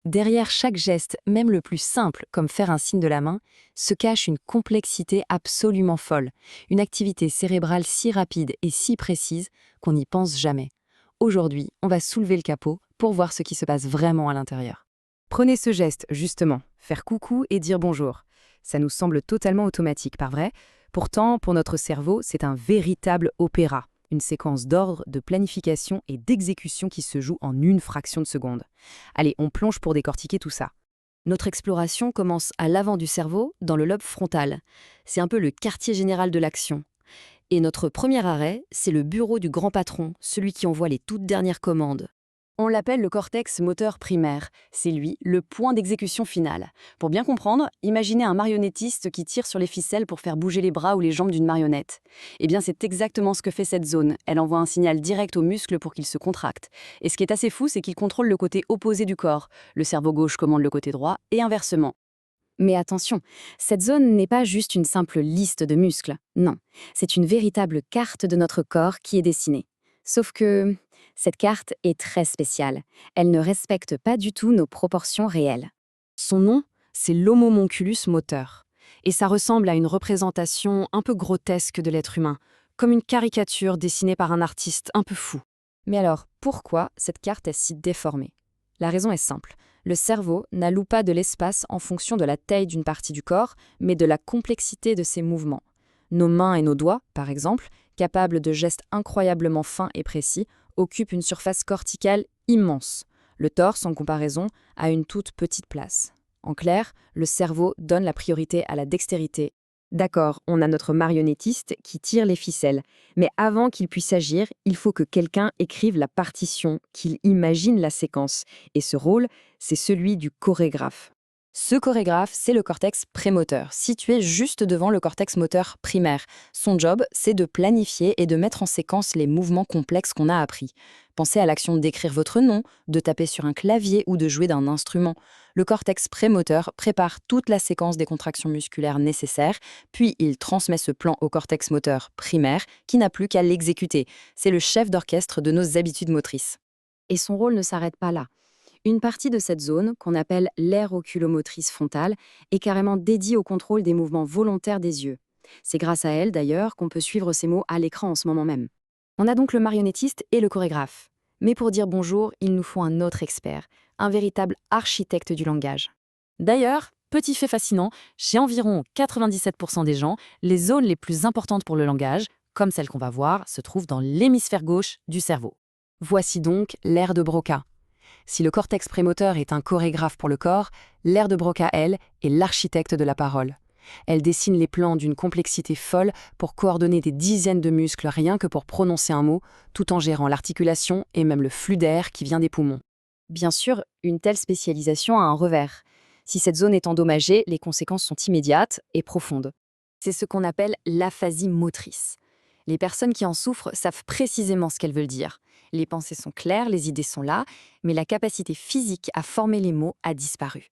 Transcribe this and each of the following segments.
Derrière chaque geste, même le plus simple, comme faire un signe de la main, se cache une complexité absolument folle, une activité cérébrale si rapide et si précise qu'on n'y pense jamais. Aujourd'hui, on va soulever le capot pour voir ce qui se passe vraiment à l'intérieur. Prenez ce geste, justement, faire coucou et dire bonjour. Ça nous semble totalement automatique, pas vrai? Pourtant, pour notre cerveau, c'est un véritable opéra, une séquence d'ordre, de planification et d'exécution qui se joue en une fraction de seconde. Allez, on plonge pour décortiquer tout ça. Notre exploration commence à l'avant du cerveau, dans le lobe frontal. C'est un peu le quartier général de l'action. Et notre premier arrêt, c'est le bureau du grand patron, celui qui envoie les toutes dernières commandes. On l'appelle le cortex moteur primaire. C'est lui, le point d'exécution final. Pour bien comprendre, imaginez un marionnettiste qui tire sur les ficelles pour faire bouger les bras ou les jambes d'une marionnette. Eh bien, c'est exactement ce que fait cette zone. Elle envoie un signal direct aux muscles pour qu'ils se contractent. Et ce qui est assez fou, c'est qu'il contrôle le côté opposé du corps. Le cerveau gauche commande le côté droit et inversement. Mais attention, cette zone n'est pas juste une simple liste de muscles. Non, c'est une véritable carte de notre corps qui est dessinée. Sauf que cette carte est très spéciale. Elle ne respecte pas du tout nos proportions réelles. Son nom, c'est l'homonculus moteur. Et ça ressemble à une représentation un peu grotesque de l'être humain, comme une caricature dessinée par un artiste un peu fou. Mais alors, pourquoi cette carte est si déformée? La raison est simple. Le cerveau n'alloue pas de l'espace en fonction de la taille d'une partie du corps, mais de la complexité de ses mouvements. Nos mains et nos doigts, par exemple, capables de gestes incroyablement fins et précis, occupent une surface corticale immense. Le torse, en comparaison, a une toute petite place. En clair, le cerveau donne la priorité à la dextérité. D'accord, on a notre marionnettiste qui tire les ficelles. Mais avant qu'il puisse agir, il faut que quelqu'un écrive la partition, qu'il imagine la séquence. Et ce rôle, c'est celui du chorégraphe. Ce chorégraphe, c'est le cortex prémoteur, situé juste devant le cortex moteur primaire. Son job, c'est de planifier et de mettre en séquence les mouvements complexes qu'on a appris. Pensez à l'action d'écrire votre nom, de taper sur un clavier ou de jouer d'un instrument. Le cortex prémoteur prépare toute la séquence des contractions musculaires nécessaires, puis il transmet ce plan au cortex moteur primaire qui n'a plus qu'à l'exécuter. C'est le chef d'orchestre de nos habitudes motrices. Et son rôle ne s'arrête pas là. Une partie de cette zone, qu'on appelle l'aire oculomotrice frontale, est carrément dédiée au contrôle des mouvements volontaires des yeux. C'est grâce à elle, d'ailleurs, qu'on peut suivre ces mots à l'écran en ce moment même. On a donc le marionnettiste et le chorégraphe. Mais pour dire bonjour, il nous faut un autre expert, un véritable architecte du langage. D'ailleurs, petit fait fascinant, chez environ 97% des gens, les zones les plus importantes pour le langage, comme celles qu'on va voir, se trouvent dans l'hémisphère gauche du cerveau. Voici donc l'aire de Broca. Si le cortex prémoteur est un chorégraphe pour le corps, l'aire de Broca, elle, est l'architecte de la parole. Elle dessine les plans d'une complexité folle pour coordonner des dizaines de muscles rien que pour prononcer un mot, tout en gérant l'articulation et même le flux d'air qui vient des poumons. Bien sûr, une telle spécialisation a un revers. Si cette zone est endommagée, les conséquences sont immédiates et profondes. C'est ce qu'on appelle l'aphasie motrice. Les personnes qui en souffrent savent précisément ce qu'elles veulent dire. Les pensées sont claires, les idées sont là, mais la capacité physique à former les mots a disparu.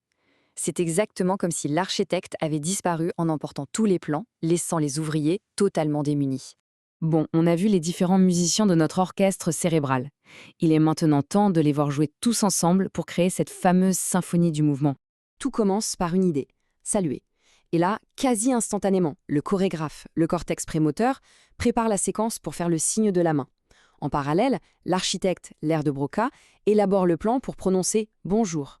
C'est exactement comme si l'architecte avait disparu en emportant tous les plans, laissant les ouvriers totalement démunis. Bon, on a vu les différents musiciens de notre orchestre cérébral. Il est maintenant temps de les voir jouer tous ensemble pour créer cette fameuse symphonie du mouvement. Tout commence par une idée, saluer. Et là, quasi instantanément, le chorégraphe, le cortex prémoteur, prépare la séquence pour faire le signe de la main. En parallèle, l'architecte, l'aire de Broca, élabore le plan pour prononcer « bonjour ».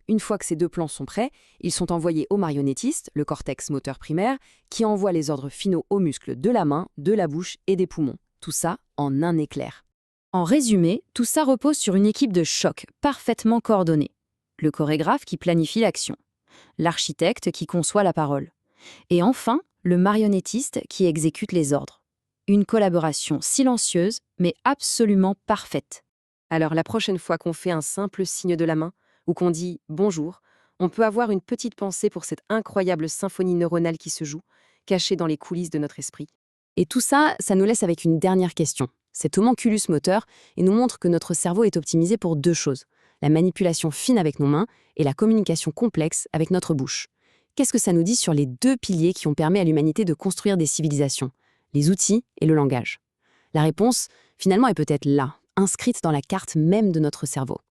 Une fois que ces deux plans sont prêts, ils sont envoyés au marionnettiste, le cortex moteur primaire, qui envoie les ordres finaux aux muscles de la main, de la bouche et des poumons. Tout ça en un éclair. En résumé, tout ça repose sur une équipe de choc parfaitement coordonnée. Le chorégraphe qui planifie l'action. L'architecte qui conçoit la parole. Et enfin, le marionnettiste qui exécute les ordres. Une collaboration silencieuse, mais absolument parfaite. Alors la prochaine fois qu'on fait un simple signe de la main, ou qu'on dit « bonjour », on peut avoir une petite pensée pour cette incroyable symphonie neuronale qui se joue, cachée dans les coulisses de notre esprit. Et tout ça, ça nous laisse avec une dernière question. Cet homonculus moteur nous montre que notre cerveau est optimisé pour deux choses, la manipulation fine avec nos mains et la communication complexe avec notre bouche. Qu'est-ce que ça nous dit sur les deux piliers qui ont permis à l'humanité de construire des civilisations, les outils et le langage? La réponse, finalement, est peut-être là, inscrite dans la carte même de notre cerveau.